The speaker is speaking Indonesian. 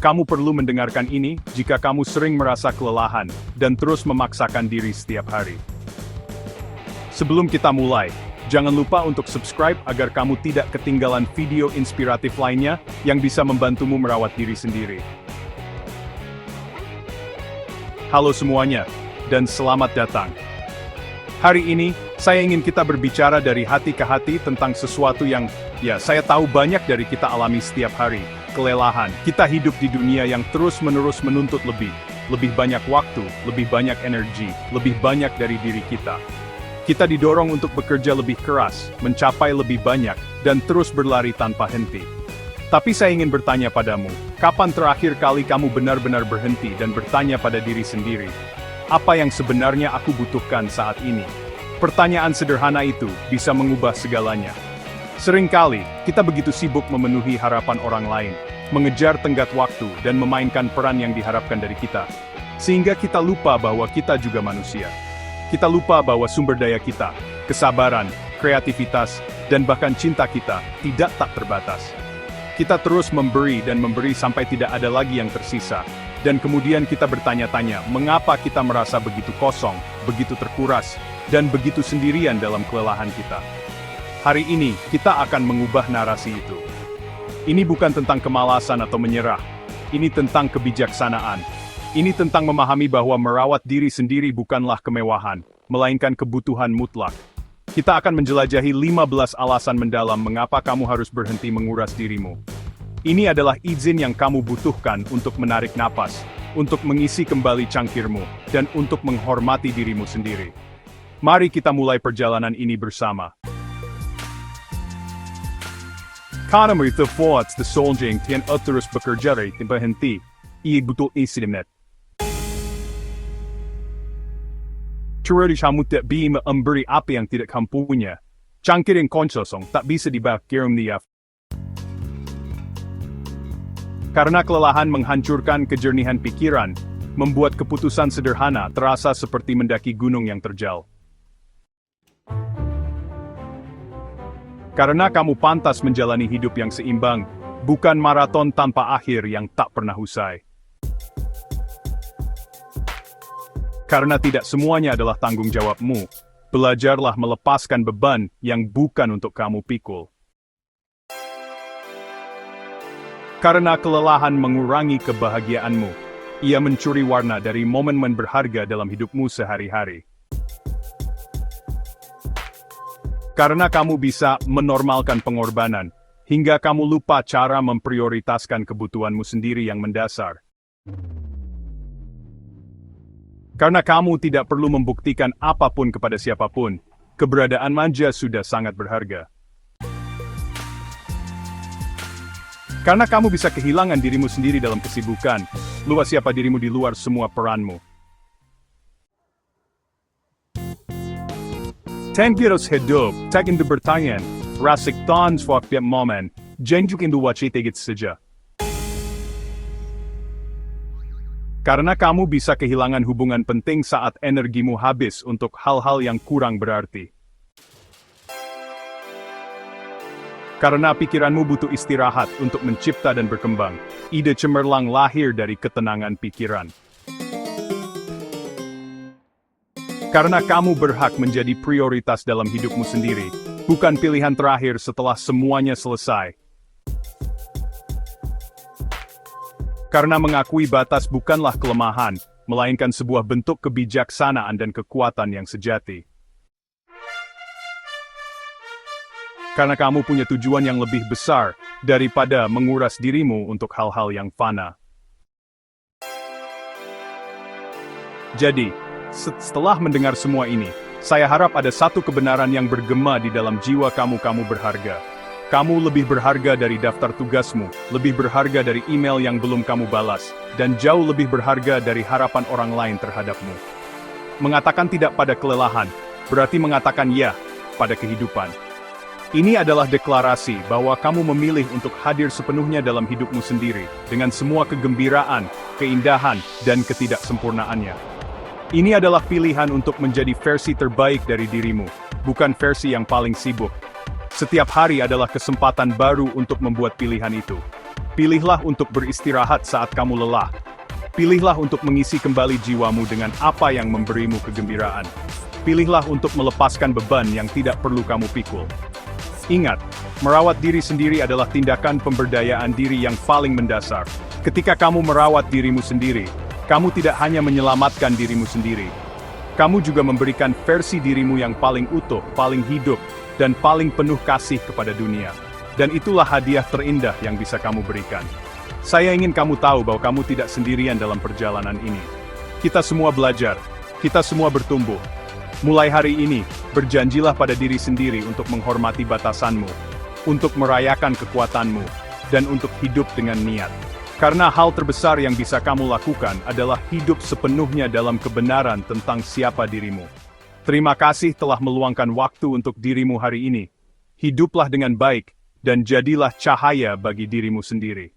Kamu perlu mendengarkan ini jika kamu sering merasa kelelahan dan terus memaksakan diri setiap hari. Sebelum kita mulai, jangan lupa untuk subscribe agar kamu tidak ketinggalan video inspiratif lainnya yang bisa membantumu merawat diri sendiri. Halo semuanya, dan selamat datang. Hari ini, saya ingin kita berbicara dari hati ke hati tentang sesuatu yang, saya tahu banyak dari kita alami setiap hari. Kelelahan. Kita hidup di dunia yang terus-menerus menuntut lebih banyak waktu, lebih banyak energi, lebih banyak dari diri kita. Kita didorong untuk bekerja lebih keras, mencapai lebih banyak, dan terus berlari tanpa henti. Tapi saya ingin bertanya padamu, kapan terakhir kali kamu benar-benar berhenti dan bertanya pada diri sendiri, apa yang sebenarnya aku butuhkan saat ini? Pertanyaan sederhana itu bisa mengubah segalanya. Seringkali, kita begitu sibuk memenuhi harapan orang lain, mengejar tenggat waktu dan memainkan peran yang diharapkan dari kita, sehingga kita lupa bahwa kita juga manusia. Kita lupa bahwa sumber daya kita, kesabaran, kreativitas, dan bahkan cinta kita tidak tak terbatas. Kita terus memberi dan memberi sampai tidak ada lagi yang tersisa, dan kemudian kita bertanya-tanya mengapa kita merasa begitu kosong, begitu terkuras, dan begitu sendirian dalam kelelahan kita. Hari ini, kita akan mengubah narasi itu. Ini bukan tentang kemalasan atau menyerah. Ini tentang kebijaksanaan. Ini tentang memahami bahwa merawat diri sendiri bukanlah kemewahan, melainkan kebutuhan mutlak. Kita akan menjelajahi 15 alasan mendalam mengapa kamu harus berhenti menguras dirimu. Ini adalah izin yang kamu butuhkan untuk menarik napas, untuk mengisi kembali cangkirmu, dan untuk menghormati dirimu sendiri. Mari kita mulai perjalanan ini bersama. Karena itu forts the soldiering tian terus bekerja dan berhenti. Ia butuh istirahat. Terus kamu tak bisa memberi apa yang tidak kamu punya. Cangkir yang kosong tak bisa dibakirim dia. Karena kelelahan menghancurkan kejernihan pikiran, membuat keputusan sederhana terasa seperti mendaki gunung yang terjal. Karena kamu pantas menjalani hidup yang seimbang, bukan maraton tanpa akhir yang tak pernah usai. Karena tidak semuanya adalah tanggung jawabmu, belajarlah melepaskan beban yang bukan untuk kamu pikul. Karena kelelahan mengurangi kebahagiaanmu, ia mencuri warna dari momen-momen berharga dalam hidupmu sehari-hari. Karena kamu bisa menormalkan pengorbanan, hingga kamu lupa cara memprioritaskan kebutuhanmu sendiri yang mendasar. Karena kamu tidak perlu membuktikan apapun kepada siapapun, keberadaan manja sudah sangat berharga. Karena kamu bisa kehilangan dirimu sendiri dalam kesibukan, luas siapa dirimu di luar semua peranmu. Tenggiros hidup, tak indu bertanya, rasik tons waktu momen, jenjuk indu wacitegit saja. Karena kamu bisa kehilangan hubungan penting saat energimu habis untuk hal-hal yang kurang berarti. Karena pikiranmu butuh istirahat untuk mencipta dan berkembang, ide cemerlang lahir dari ketenangan pikiran. Karena kamu berhak menjadi prioritas dalam hidupmu sendiri, bukan pilihan terakhir setelah semuanya selesai. Karena mengakui batas bukanlah kelemahan, melainkan sebuah bentuk kebijaksanaan dan kekuatan yang sejati. Karena kamu punya tujuan yang lebih besar daripada menguras dirimu untuk hal-hal yang fana. Jadi, setelah mendengar semua ini, saya harap ada satu kebenaran yang bergema di dalam jiwa kamu berharga. Kamu lebih berharga dari daftar tugasmu, lebih berharga dari email yang belum kamu balas, dan jauh lebih berharga dari harapan orang lain terhadapmu. Mengatakan tidak pada kelelahan, berarti mengatakan ya pada kehidupan. Ini adalah deklarasi bahwa kamu memilih untuk hadir sepenuhnya dalam hidupmu sendiri, dengan semua kegembiraan, keindahan, dan ketidaksempurnaannya. Ini adalah pilihan untuk menjadi versi terbaik dari dirimu, bukan versi yang paling sibuk. Setiap hari adalah kesempatan baru untuk membuat pilihan itu. Pilihlah untuk beristirahat saat kamu lelah. Pilihlah untuk mengisi kembali jiwamu dengan apa yang memberimu kegembiraan. Pilihlah untuk melepaskan beban yang tidak perlu kamu pikul. Ingat, merawat diri sendiri adalah tindakan pemberdayaan diri yang paling mendasar. Ketika kamu merawat dirimu sendiri, kamu tidak hanya menyelamatkan dirimu sendiri. Kamu juga memberikan versi dirimu yang paling utuh, paling hidup, dan paling penuh kasih kepada dunia. Dan itulah hadiah terindah yang bisa kamu berikan. Saya ingin kamu tahu bahwa kamu tidak sendirian dalam perjalanan ini. Kita semua belajar, kita semua bertumbuh. Mulai hari ini, berjanjilah pada diri sendiri untuk menghormati batasanmu, untuk merayakan kekuatanmu, dan untuk hidup dengan niat. Karena hal terbesar yang bisa kamu lakukan adalah hidup sepenuhnya dalam kebenaran tentang siapa dirimu. Terima kasih telah meluangkan waktu untuk dirimu hari ini. Hiduplah dengan baik, dan jadilah cahaya bagi dirimu sendiri.